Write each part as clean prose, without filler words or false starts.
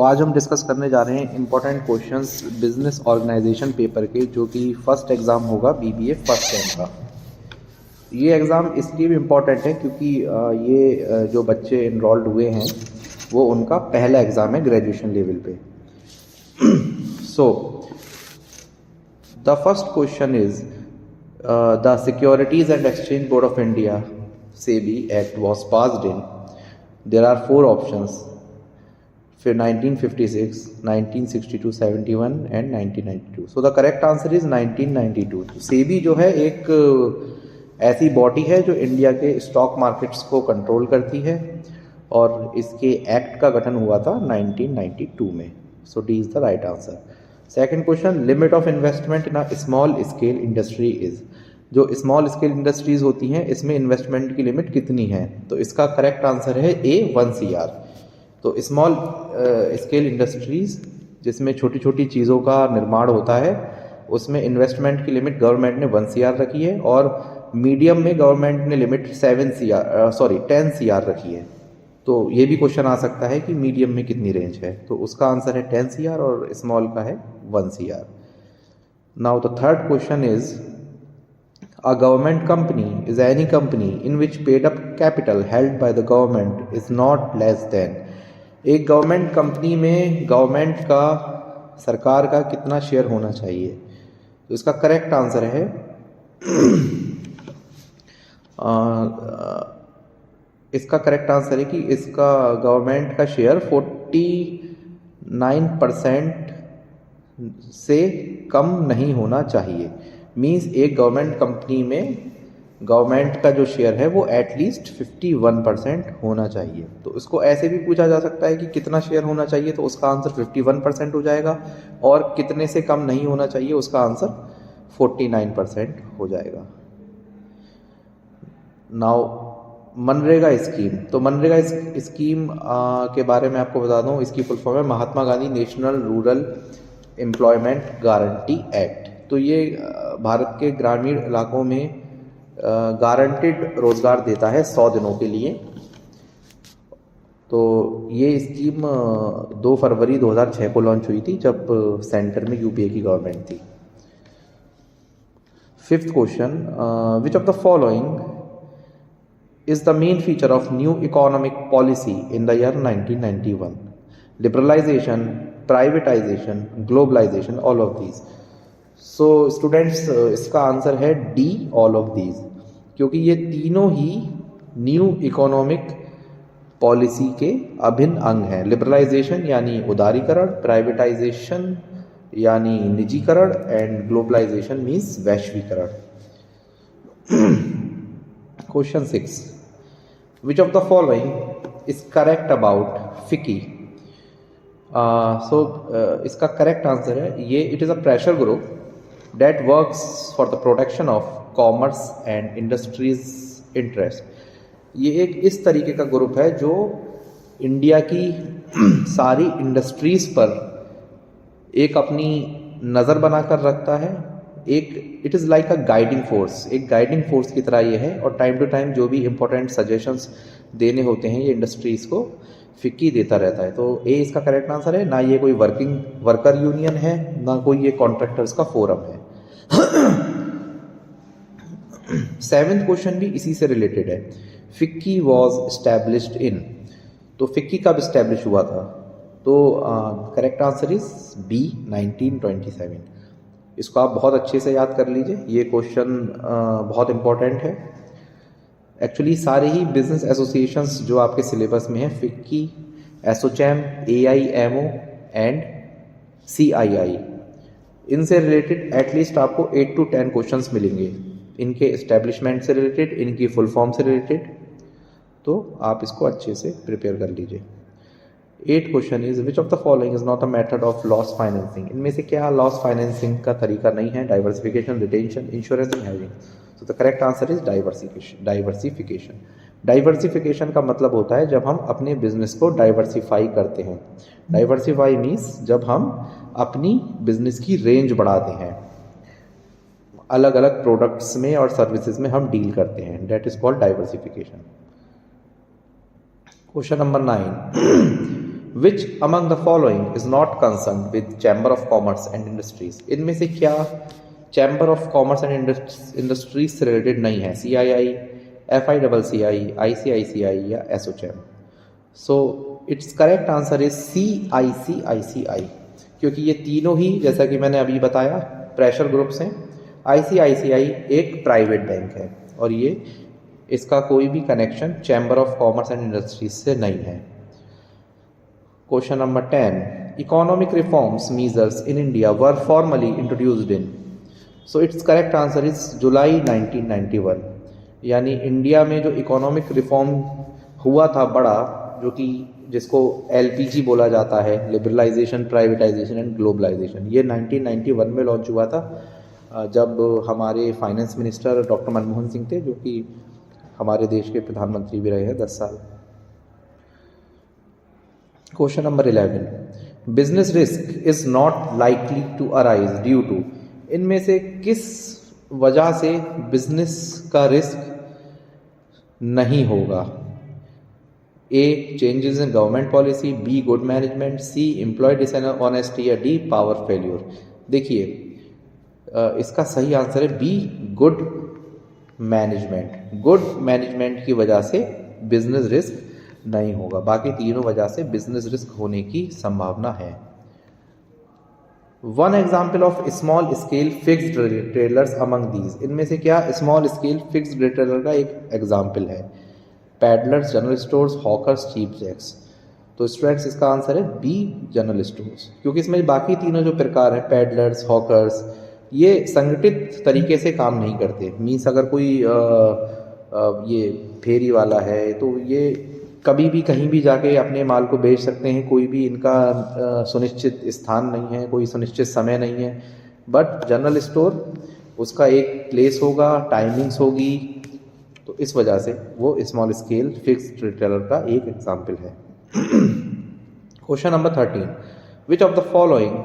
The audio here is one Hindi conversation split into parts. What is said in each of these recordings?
आज हम डिस्कस करने जा रहे हैं important questions business organisation paper के, जो कि फर्स्ट एग्ज़ाम होगा बीबीए फर्स्ट टाइम का। ये एग्ज़ाम इसलिए भी इम्पोर्टेंट है क्योंकि ये जो बच्चे इनरोल्ड हुए हैं वो उनका पहला एग्ज़ाम है ग्रेजुएशन लेवल पे। So the first question is the securities and exchange board of India SEBI act was passed in, there are 4 options, फिर 1956, 1962, 71 and 1992। So the correct answer is 1992। SEBI जो है एक ऐसी बॉडी है जो इंडिया के स्टॉक मार्केट्स को कंट्रोल करती है और इसके एक्ट का गठन हुआ था 1992 में। So D is the right answer. Second question, limit of investment in a small scale industry is. जो स्मॉल स्केल इंडस्ट्रीज होती हैं इसमें इन्वेस्टमेंट की लिमिट कितनी है? तो इसका करेक्ट आंसर है ए 1 CR। तो स्मॉल स्केल इंडस्ट्रीज जिसमें छोटी छोटी चीज़ों का निर्माण होता है उसमें इन्वेस्टमेंट की लिमिट गवर्नमेंट ने 1 CR रखी है और मीडियम में गवर्नमेंट ने लिमिट 10 CR रखी है। तो ये भी क्वेश्चन आ सकता है कि मीडियम में कितनी रेंज है, तो उसका आंसर है 10 CR और स्मॉल का है 1 CR। Now the third question is, a government company is any company in which paid up capital held by the government is not less than। एक गवर्नमेंट कंपनी में गवर्नमेंट का, सरकार का कितना शेयर होना चाहिए? तो इसका करेक्ट आंसर है इसका करेक्ट आंसर है कि इसका गवर्नमेंट का शेयर 49% से कम नहीं होना चाहिए। मीन्स एक गवर्नमेंट कंपनी में गवर्नमेंट का जो शेयर है वो एटलीस्ट 51% होना चाहिए। तो इसको ऐसे भी पूछा जा सकता है कि कितना शेयर होना चाहिए, तो उसका आंसर 51% हो जाएगा, और कितने से कम नहीं होना चाहिए उसका आंसर 49% हो जाएगा। Now MNREGA scheme. तो मनरेगा स्कीम के बारे में आपको बता दूं, इसकी फुल फॉर्म है Mahatma Gandhi National Rural Employment Guarantee Act. तो ये भारत के ग्रामीण इलाकों में गारंटेड रोजगार देता है 100 दिनों के लिए। तो ये स्कीम 2 फरवरी 2006 को लॉन्च हुई थी, जब सेंटर में यूपीए की गवर्नमेंट थी। Fifth question, which of the following is the main feature of new economic policy in the year 1991? Liberalization, privatization, globalization, all of these. So students, इसका आंसर है D, all of these, क्योंकि ये तीनों ही न्यू इकोनॉमिक पॉलिसी के अभिन्न अंग हैं। लिबरलाइजेशन यानी उदारीकरण, प्राइवेटाइजेशन यानी निजीकरण, एंड ग्लोबलाइजेशन मीन्स वैश्वीकरण। Question 6, which of the following is correct about FICCI? इसका करेक्ट आंसर है ये, it is a pressure group that works for the protection of commerce and industries interest। ये एक इस तरीके का ग्रुप है जो इंडिया की सारी इंडस्ट्रीज पर एक अपनी नज़र बनाकर रखता है। एक it is like a guiding force, एक गाइडिंग फोर्स की तरह ये है, और टाइम टू टाइम जो भी इंपॉर्टेंट सजेशंस देने होते हैं ये इंडस्ट्रीज़ को फिक्की देता रहता है। तो ए इसका करेक्ट आंसर है। ना ये कोई वर्कर यूनियन है, ना कोई ये कॉन्ट्रैक्टर्स का फोरम है। 7th क्वेश्चन भी इसी से रिलेटेड है। FICCI was established in. तो फिक्की कब एस्टैब्लिश हुआ था? तो करेक्ट आंसर इज बी 1927। इसको आप बहुत अच्छे से याद कर लीजिए, ये क्वेश्चन बहुत इंपॉर्टेंट है। एक्चुअली सारे ही बिजनेस एसोसिएशंस जो आपके सिलेबस में है, FICCI, ASSOCHAM, AIMO and CII, इनसे रिलेटेड एटलीस्ट आपको 8 to 10 क्वेश्चंस मिलेंगे, इनके एस्टेब्लिशमेंट से रिलेटेड, इनकी फुल फॉर्म से रिलेटेड। तो आप इसको अच्छे से प्रिपेयर कर लीजिए। 8th question is, which of the following is not a method of loss financing. इनमें से क्या लॉस फाइनेंसिंग का तरीका नहीं है? Diversification, retention, insurance and hedging. तो the correct answer is diversification. Diversification का मतलब होता है जब हम अपने बिजनेस को डाइवर्सिफाई करते हैं। डाइवर्सिफाई मीन्स जब हम अपनी बिजनेस की रेंज बढ़ाते हैं, अलग अलग प्रोडक्ट्स में और सर्विसेज में हम डील करते हैं, that is called diversification. Question number 9, which among the following is not concern with chamber of commerce and industries, इनमें से क्या chamber of commerce and industries से रिलेटेड नहीं है? CII, FICCI, ICICI या एसोचैम? सो it's correct answer is CICICI, क्योंकि ये तीनों ही, जैसा कि मैंने अभी बताया, प्रेशर ग्रुप्स हैं। ICICI एक प्राइवेट बैंक है और ये इसका कोई भी connection chamber of commerce and industries से नहीं है। Question number 10, economic reforms measures in India were formally introduced in, so it's correct answer is July 1991, यानी इंडिया में जो इकोनॉमिक रिफॉर्म हुआ था बड़ा, जो कि जिसको LPG बोला जाता है, लिबरलाइजेशन, प्राइवेटाइजेशन एंड ग्लोबलाइजेशन, ये 1991 में लॉन्च हुआ था, जब हमारे finance minister doctor Manmohan Singh थे, जो कि हमारे देश के प्रधानमंत्री भी रहे हैं 10 साल। Question number 11, business risk is not likely to arise due to, इनमें से किस वजह से बिजनेस का रिस्क नहीं होगा? A, changes in government policy, B, good management, C, employee dishonesty या D, पावर फेल्यूर। देखिए, इसका सही आंसर है B, good management. Good management की वजह से बिजनेस रिस्क नहीं होगा, बाकी तीनों वजह से बिजनेस रिस्क होने की संभावना है। One example of small scale fixed retailers among these, इनमें से क्या स्मॉल स्केल फिक्स्ड रिटेलर का एक एग्जाम्पल है? Peddlers, general stores, hawkers, cheap jacks. तो स्टूडेंट्स इसका आंसर है B, जनरल स्टोर्स, क्योंकि इसमें बाकी तीनों जो प्रकार हैं, पैडलर्स, हॉकर्स, ये संगठित तरीके से काम नहीं करते। मीन्स अगर कोई ये फेरी वाला है तो ये कभी भी कहीं भी जाके अपने माल को बेच सकते हैं, कोई भी इनका सुनिश्चित स्थान नहीं है, कोई सुनिश्चित समय नहीं है। बट जनरल स्टोर, उसका एक प्लेस होगा, टाइमिंग्स होगी, तो इस वजह से वो स्मॉल स्केल फिक्स्ड रिटेलर का एक एग्जाम्पल है। Question number 13, which of the following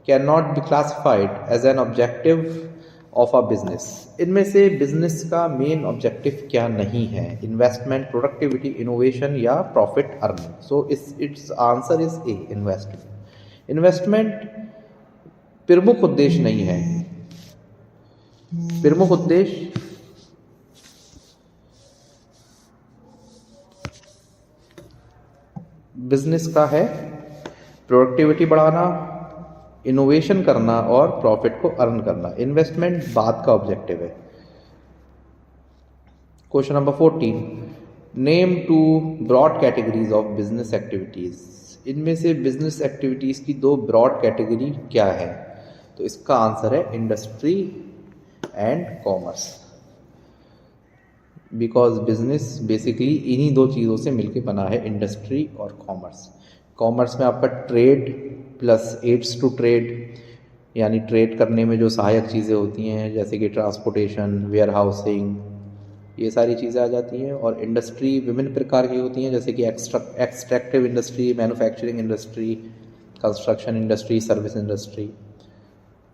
can not be classified as an objective of a business, इनमें से बिजनेस का मेन ऑब्जेक्टिव क्या नहीं है? इन्वेस्टमेंट, प्रोडक्टिविटी, इनोवेशन या profit earning. So it's answer is A, investment. Investment प्रमुख उद्देश्य नहीं है। प्रमुख उद्देश्य बिजनेस का है प्रोडक्टिविटी बढ़ाना, इनोवेशन करना और प्रॉफिट को अर्न करना। इन्वेस्टमेंट बाद का ऑब्जेक्टिव है। Question number 14, name two broad categories of business activities, इनमें से बिजनेस एक्टिविटीज की दो ब्रॉड कैटेगरी क्या है? तो इसका आंसर है industry and commerce, because business basically इन्हीं दो चीज़ों से मिलकर बना है, इंडस्ट्री और कॉमर्स। कॉमर्स में आपका trade plus aids to trade, यानी ट्रेड करने में जो सहायक चीज़ें होती हैं, जैसे कि ट्रांसपोर्टेशन, वेयर हाउसिंग, ये सारी चीज़ें आ जाती हैं। और इंडस्ट्री विभिन्न प्रकार की होती हैं, जैसे कि extractive industry, manufacturing industry, construction industry, service industry.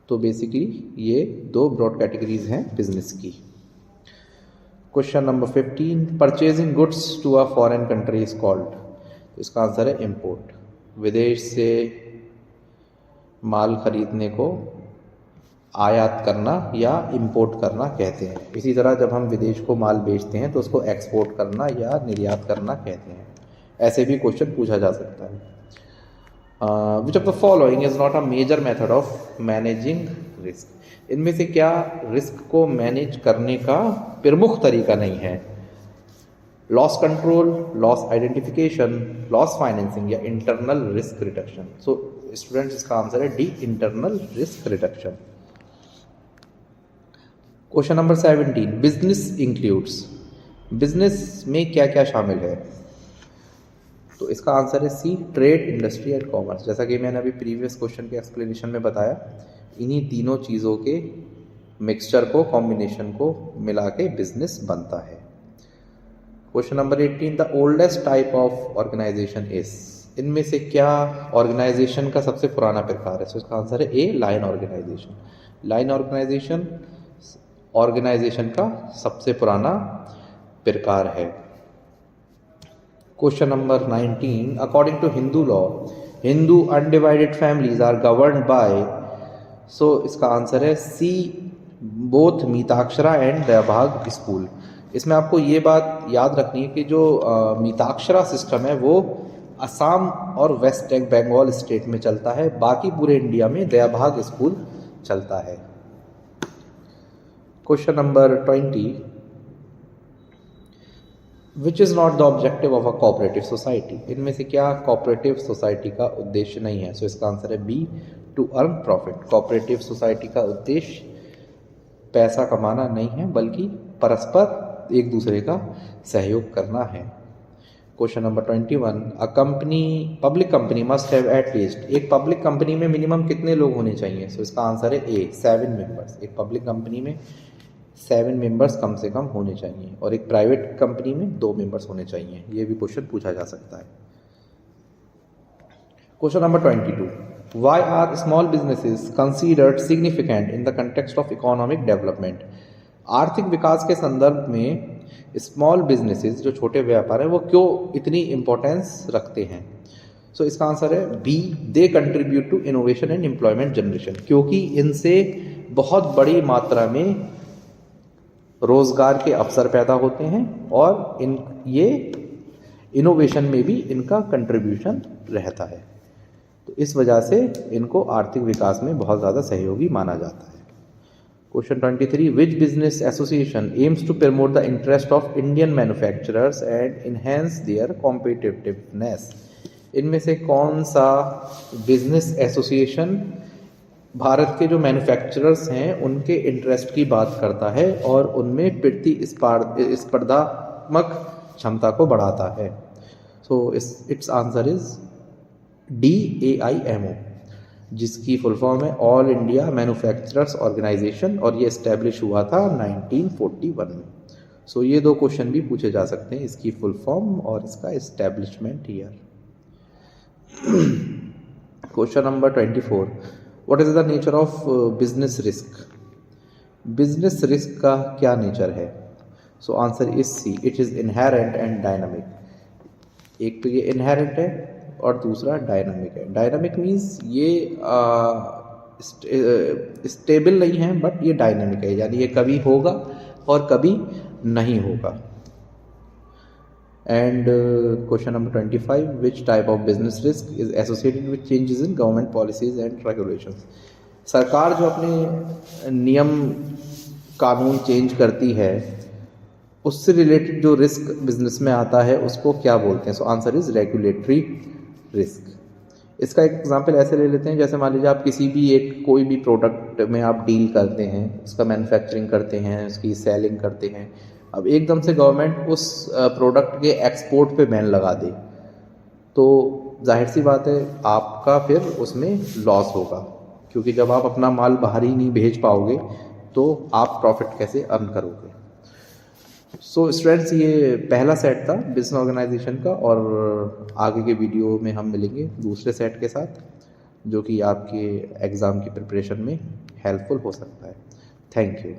तो बेसिकली ये दो ब्रॉड कैटेगरीज हैं बिजनेस की। Question number 15, purchasing goods to a foreign country is called, तो इसका आंसर है इम्पोर्ट। विदेश से माल खरीदने को आयात करना या इंपोर्ट करना कहते हैं। इसी तरह जब हम विदेश को माल बेचते हैं तो उसको एक्सपोर्ट करना या निर्यात करना कहते हैं। ऐसे भी क्वेश्चन पूछा जा सकता है। Which of the following is not a major method of managing risk, इनमें से क्या रिस्क को मैनेज करने का प्रमुख तरीका नहीं है? Loss control, loss identification, loss financing या internal risk reduction. So students इसका आंसर है D, internal risk reduction. Question number 17, business includes, business में क्या क्या शामिल है? तो इसका आंसर है C, trade, industry and commerce. जैसा कि मैंने अभी प्रीवियस क्वेश्चन के एक्सप्लेनेशन में बताया, इन्हीं तीनों चीज़ों के मिक्सचर को, कॉम्बिनेशन को मिला के बिजनेस बनता है। Question number 18, the oldest type of organisation is, इनमें से क्या ऑर्गेनाइजेशन का सबसे पुराना प्रकार है? तो इसका आंसर है A, line organisation. Line organisation organisation का सबसे पुराना प्रकार है। Question number 19, according to Hindu law Hindu undivided families are governed by, so इसका आंसर है C, both Mitakshara and Dayabhaga school. इसमें आपको ये बात याद रखनी है कि जो मिताक्षरा सिस्टम है वो असम और वेस्ट बंगाल स्टेट में चलता है, बाकी पूरे इंडिया में दयाभाग स्कूल चलता है। Question number 20, which is not the objective of a cooperative society. इनमें से क्या कोऑपरेटिव सोसाइटी का उद्देश्य नहीं है? सो इसका आंसर है B, to earn profit. Cooperative society का उद्देश्य पैसा कमाना नहीं है, बल्कि परस्पर एक दूसरे का सहयोग करना है। Question number 21, a company, public company must have at least, एक पब्लिक कंपनी में मिनिमम कितने लोग होने चाहिए? सो इसका आंसर है ए, 7 मेंबर्स। एक पब्लिक कंपनी में 7 मेंबर्स कम से कम होने चाहिए, और एक प्राइवेट कंपनी में 2 मेंबर्स होने चाहिए। ये भी क्वेश्चन पूछा जा सकता है। Question number 22, why are small businesses considered significant in the context of economic development. आर्थिक विकास के संदर्भ में स्मॉल बिजनेसेस, जो छोटे व्यापार हैं, वो क्यों इतनी इंपॉर्टेंस रखते हैं? सो इसका आंसर है B, they contribute to innovation and employment generation, क्योंकि इनसे बहुत बड़ी मात्रा में रोजगार के अवसर पैदा होते हैं, और ये इनोवेशन में भी इनका कंट्रीब्यूशन रहता है। तो इस वजह से इनको आर्थिक विकास में बहुत ज़्यादा सहयोगी माना जाता है। Question 23, which business association aims to promote the interest of Indian manufacturers and enhance their competitiveness. इनमें से कौन सा बिजनेस एसोसिएशन भारत के जो मैन्युफैक्चरर्स हैं उनके इंटरेस्ट की बात करता है और उनमें स्पर्धात्मक क्षमता को बढ़ाता है? सो इट्स आंसर इज DAIMO, जिसकी फुल फॉर्म है ऑल इंडिया मैन्युफैक्चरर्स ऑर्गेनाइजेशन, और ये इस्टेब्लिश हुआ था 1941 में। सो ये 2 क्वेश्चन भी पूछे जा सकते हैं, इसकी फुल फॉर्म और इसका establishment year. Question number 24, what is the nature of business risk. Business risk का क्या नेचर है? So answer is C, it is inherent and dynamic. एक तो ये इनहेरेंट है और दूसरा डायनामिक है। डायनामिक मीन्स ये स्टेबल नहीं है, बट ये डायनामिक है, यानी ये कभी होगा और कभी नहीं होगा। And question number 25, which type of business risk is associated with changes in government policies and regulations. सरकार जो अपने नियम कानून चेंज करती है, उससे रिलेटेड जो रिस्क बिजनेस में आता है उसको क्या बोलते हैं? सो आंसर इज रेगुलेटरी रिस्क। इसका एक एग्जांपल ऐसे ले लेते हैं, जैसे मान लीजिए आप किसी भी कोई भी प्रोडक्ट में आप डील करते हैं, उसका मैन्युफैक्चरिंग करते हैं, उसकी सेलिंग करते हैं। अब एकदम से गवर्नमेंट उस प्रोडक्ट के एक्सपोर्ट पे बैन लगा दे, तो जाहिर सी बात है आपका फिर उसमें लॉस होगा, क्योंकि जब आप अपना माल बाहर ही नहीं भेज पाओगे तो आप प्रॉफिट कैसे अर्न करोगे। सो स्टूडेंट्स, ये पहला सेट था बिजनेस ऑर्गेनाइजेशन का, और आगे के वीडियो में हम मिलेंगे दूसरे सेट के साथ, जो कि आपके एग्ज़ाम की प्रिपरेशन में हेल्पफुल हो सकता है। Thank you.